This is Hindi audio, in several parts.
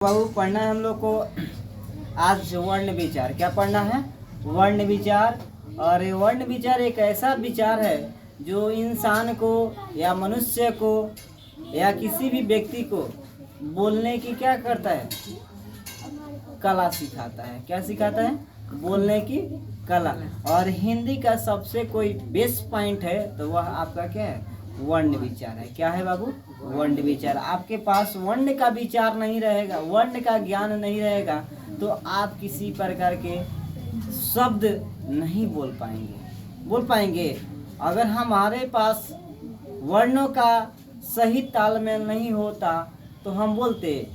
बाबू पढ़ना है हम लोग को आज वर्ण विचार। क्या पढ़ना है? वर्ण विचार। और ये वर्ण विचार एक ऐसा विचार है जो इंसान को या मनुष्य को या किसी भी व्यक्ति को बोलने की क्या करता है? कला सिखाता है। क्या सिखाता है? बोलने की कला। और हिंदी का सबसे कोई बेस्ट पॉइंट है तो वह आपका क्या है? वर्ण विचार है। क्या है बाबू? वर्ण विचार। आपके पास वर्ण का विचार नहीं रहेगा, वर्ण का ज्ञान नहीं रहेगा तो आप किसी प्रकार के शब्द नहीं बोल पाएंगे। अगर हमारे पास वर्णों का सही तालमेल नहीं होता तो हम बोलते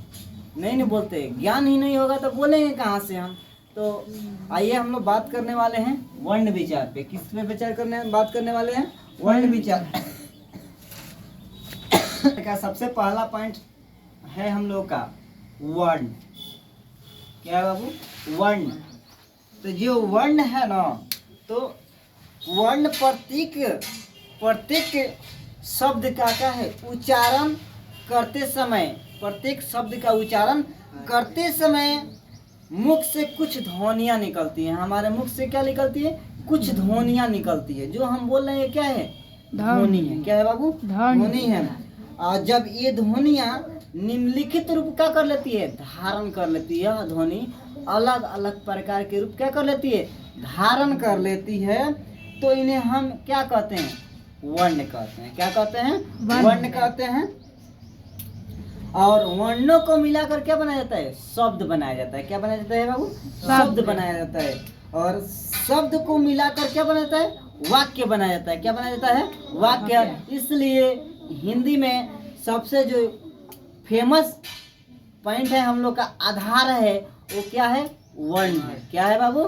नहीं बोलते। ज्ञान ही नहीं होगा तो बोलेंगे कहाँ से हम? तो आइए हम लोग बात करने वाले हैं वर्ण विचार पे। किस पे बात करने वाले हैं? वर्ण विचार का सबसे पहला पॉइंट है हम लोग का वर्ण। क्या है बाबू? वर्ण। तो जो वर्ण है ना, तो वर्ण प्रत्येक शब्द का क्या है? उच्चारण करते समय, प्रत्येक शब्द का उच्चारण करते समय मुख से कुछ ध्वनियाँ निकलती हैं। हमारे मुख से क्या निकलती है? कुछ ध्वनियाँ निकलती है। जो हम बोल रहे हैं क्या है? ध्वनि है। क्या है बाबू? ध्वनि है। और जब ये ध्वनियाँ निम्नलिखित रूप क्या कर लेती है? धारण कर लेती है। ध्वनि अलग अलग प्रकार के रूप क्या कर लेती है? धारण कर लेती है। तो इन्हें हम क्या कहते हैं? वर्ण कहते हैं। क्या कहते हैं? वर्ण कहते हैं। और वर्णों को मिलाकर क्या बनाया जाता है? शब्द बनाया जाता है। क्या बनाया जाता है बाबू? शब्द बनाया जाता है। और शब्द को मिलाकर क्या बनाया जाता है? वाक्य बनाया जाता है। क्या बनाया जाता है? वाक्य। इसलिए हिंदी में सबसे जो फेमस पॉइंट है, हम लोग का आधार है, वो क्या है? वर्ण है। क्या है बाबू?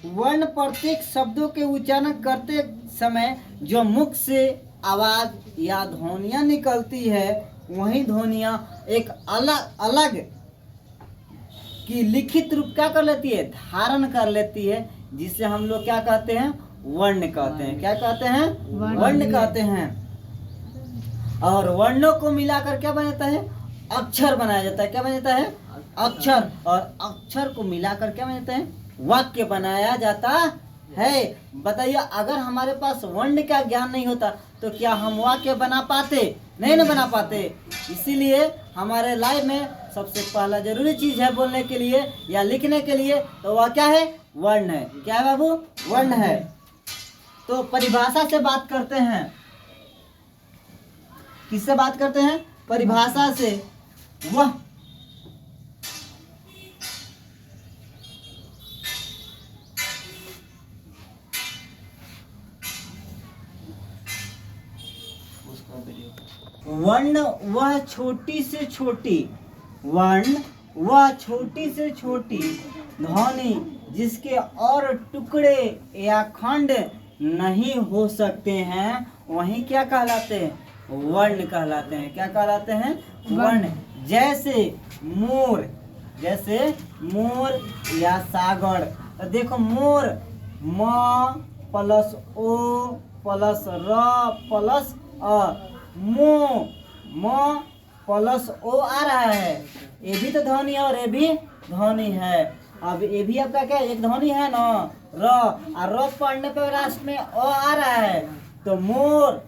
वर्ण प्रत्येक शब्दों के उच्चारण करते समय जो मुख से आवाज या ध्वनियाँ निकलती है, वही ध्वनियाँ एक अलग की लिखित रूप क्या कर लेती है? धारण कर लेती है, जिसे हम लोग क्या कहते हैं? वर्ण कहते हैं। क्या कहते हैं? वर्ण कहते हैं। और वर्णों को मिलाकर क्या बन जाता है? अक्षर बनाया जाता है। क्या बन जाता है? अक्षर। और अक्षर को मिलाकर क्या बन जाता है? वाक्य बनाया जाता है। बताइए, अगर हमारे पास वर्ण का ज्ञान नहीं होता तो क्या हम वाक्य बना पाते? नहीं ना बना पाते। इसीलिए हमारे लाइफ में सबसे पहला जरूरी चीज है बोलने के लिए या लिखने के लिए, तो वह क्या है? वर्ण है। क्या है बाबू? वर्ण है। तो परिभाषा से बात करते हैं। किससे बात करते हैं? परिभाषा से। वह वर्ण वह छोटी से छोटी ध्वनि जिसके और टुकड़े या खंड नहीं हो सकते हैं, वही क्या कहलाते हैं? वर्ण कहलाते हैं। क्या कहलाते हैं? वर्ण। जैसे मोर या सागर। तो देखो, मोर म प्लस ओ प्लस र प्लस अ, म प्लस ओ आ रहा है। ये भी तो ध्वनि है और ये भी ध्वनि है। अब ये भी आपका क्या? एक ध्वनि है ना, र। और र पढ़ने पर लास्ट में ओ आ रहा है। तो मोर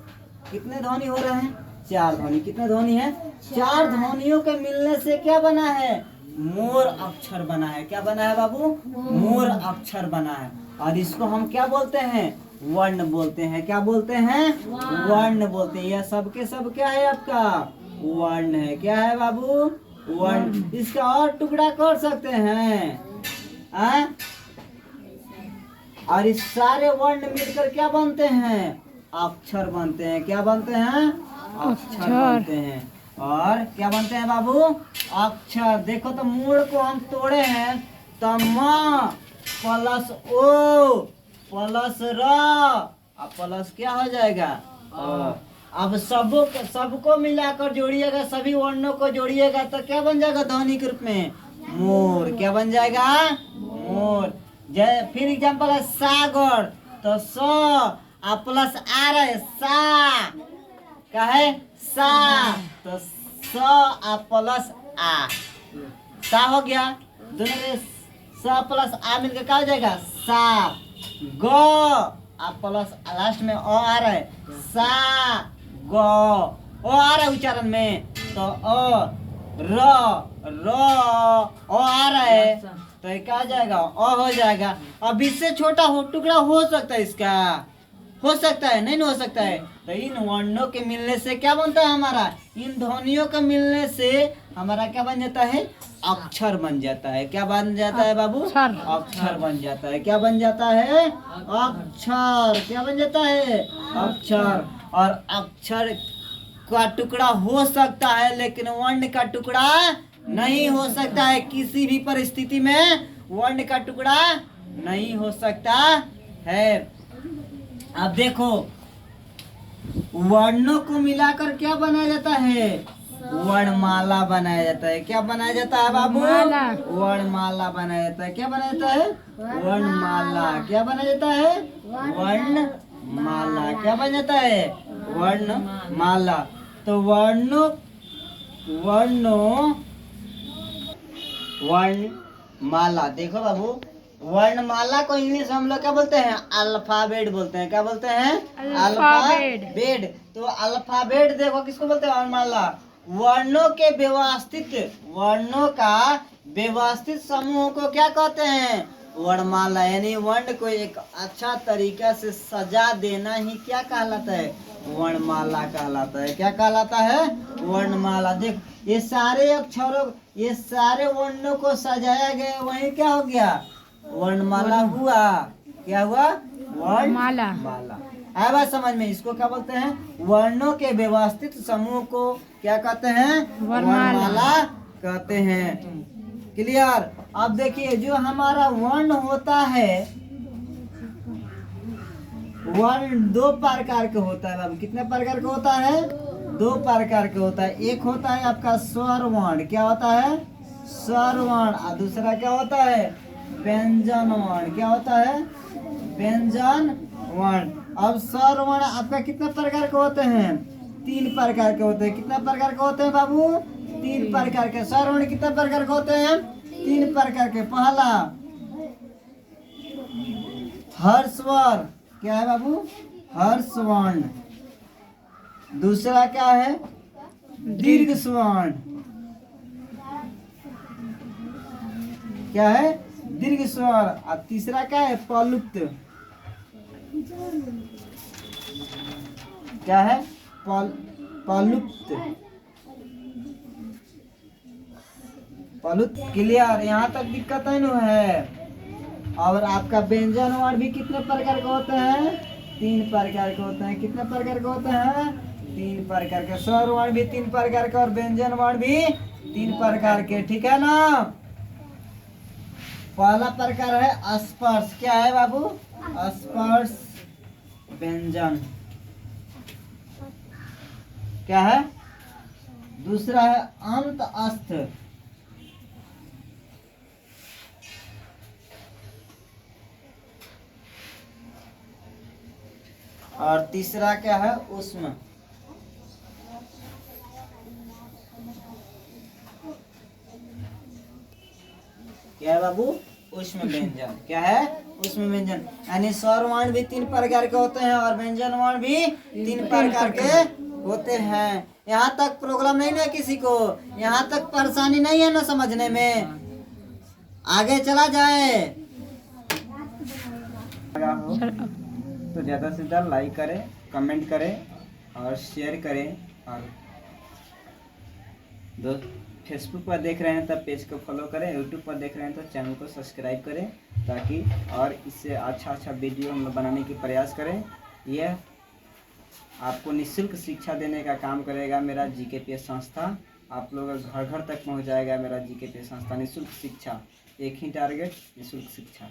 कितने ध्वनि हो रहे हैं? 4 ध्वनि। कितने ध्वनि है? 4 ध्वनियों के मिलने से क्या बना है? मोर अक्षर बना है। क्या बना है बाबू? मोर अक्षर बना है। और इसको हम क्या बोलते हैं? वर्ण बोलते हैं। क्या बोलते हैं? वर्ण बोलते हैं। यह सबके सब क्या है? आपका वर्ण है। क्या है बाबू? वर्ण। इसका और टुकड़ा कर सकते हैं और इस सारे वर्ण मिलकर क्या बनते हैं? अक्षर बनते हैं। क्या बनते हैं? अक्षर बनते हैं। और क्या बनते हैं बाबू? अक्षर। देखो, तो मूल को हम तोड़े हैं तो म प्लस ओ प्लस र अब प्लस क्या हो जाएगा? अब सबको मिलाकर जोड़िएगा, सभी वर्णों को जोड़िएगा तो क्या बन जाएगा? ध्वनि के रूप में मोर। क्या बन जाएगा? मोर। फिर एग्जाम्पल है सागर। तो स प्लस आ रहा है सा। क्या है? सा। तो स प्लस आ। सा हो गया, दोनों में स प्लस आ मिलकर क्या हो जाएगा सा। ग आप प्लस लास्ट में अ आ रहा है, सा ग ओ आ रहा है उच्चारण में, तो अ र आ रहा है, तो ये क्या हो जाएगा अ हो जाएगा। अब इससे छोटा हो टुकड़ा हो सकता है इसका, हो सकता है नहीं हो सकता है। तो इन वर्णों के मिलने से क्या बनता है हमारा, इन ध्वनियों के मिलने से हमारा क्या बन जाता है, अक्षर बन जाता है। क्या बन जाता है बाबू, अक्षर बन जाता है। क्या बन जाता है, अक्षर। क्या बन जाता है, अक्षर। और अक्षर का टुकड़ा हो सकता है लेकिन वर्ण का टुकड़ा नहीं हो सकता है। किसी भी परिस्थिति में वर्ण का टुकड़ा नहीं हो सकता है। अब देखो वर्णों को मिलाकर क्या बनाया जाता है, वर्णमाला बनाया जाता है। क्या बनाया जाता है बाबू, वर्णमाला बनाया जाता है। क्या बनाया जाता है, वर्णमाला। क्या बनाया जाता है, वर्णमाला। क्या बन जाता है, वर्णमाला। तो वर्णों वर्णमाला देखो बाबू, वर्णमाला को इंग्लिश हम लोग क्या बोलते हैं, अल्फाबेट बोलते हैं। क्या बोलते हैं, अल्फाबेट। तो अल्फाबेट देखो किसको बोलते हैं, वर्णमाला। वर्णों का व्यवस्थित समूह को क्या कहते हैं, वर्णमाला। यानी वर्ण को एक अच्छा तरीका से सजा देना ही क्या कहलाता है, वर्णमाला कहलाता है। क्या कहलाता है, वर्णमाला। देख ये सारे अक्षरों, ये सारे वर्णों को सजाया गया, वही क्या हो गया, वर्णमाला हुआ। क्या हुआ, वर्णमाला। आया बात समझ में। इसको क्या बोलते हैं, वर्णों के व्यवस्थित समूह को क्या कहते हैं, वर्णमाला कहते हैं। क्लियर। अब देखिए जो हमारा वर्ण होता है, वर्ण दो प्रकार के होता है बाबू। कितने प्रकार का होता है, दो प्रकार के होता है। एक होता है आपका स्वर वर्ण। क्या होता है, स्वर वर्ण। और दूसरा क्या होता है, व्यंजन वर्ण। क्या होता है, व्यंजन वर्ण। अब स्वर वर्ण आपका कितने प्रकार के होते हैं, तीन प्रकार के होते हैं। कितने प्रकार के होते हैं बाबू, तीन प्रकार के। स्वर वर्ण कितने प्रकार के होते हैं, तीन प्रकार के। पहला हर्ष वर्ण। क्या है बाबू, हर्ष वर्ण। दूसरा क्या है, दीर्घ स्वर्ण। क्या है, दीर्घ स्वर। और तीसरा क्या है, प्लुप्त। क्या है, प्लुप्त। क्लियर। यहाँ तक दिक्कत है न है। और आपका व्यंजन वर्ण भी कितने प्रकार के होते हैं, तीन प्रकार के होते हैं। कितने प्रकार के होते हैं, तीन प्रकार के। स्वर वर्ण भी तीन प्रकार के और व्यंजन वर्ण भी तीन प्रकार के। ठीक है ना। पहला प्रकार है स्पर्श। क्या है बाबू, स्पर्श व्यंजन। क्या है, दूसरा है अंत अस्थ। और तीसरा क्या है, उष्म। क्या है बाबू, उष्म व्यंजन। क्या है, उष्म व्यंजन। यानी स्वर वर्ण भी तीन प्रकार के होते हैं और व्यंजन वर्ण भी तीन प्रकार के होते हैं। यहाँ तक प्रॉब्लम नहीं ना किसी को, यहाँ तक परेशानी नहीं है ना समझने में। आगे चला जाए तो ज़्यादा से ज़्यादा लाइक करें, कमेंट करें और शेयर करें। और दोस्त फेसबुक पर देख रहे हैं तब पेज को फॉलो करें, यूट्यूब पर देख रहे हैं तो चैनल को सब्सक्राइब करें, ताकि और इससे अच्छा वीडियो हम लोग बनाने की प्रयास करें। यह आपको निःशुल्क शिक्षा देने का काम करेगा मेरा जीकेपीएस संस्था। आप लोग घर घर तक पहुंच जाएगा मेरा जीकेपीएस संस्था। निःशुल्क शिक्षा, एक ही टारगेट, निःशुल्क शिक्षा।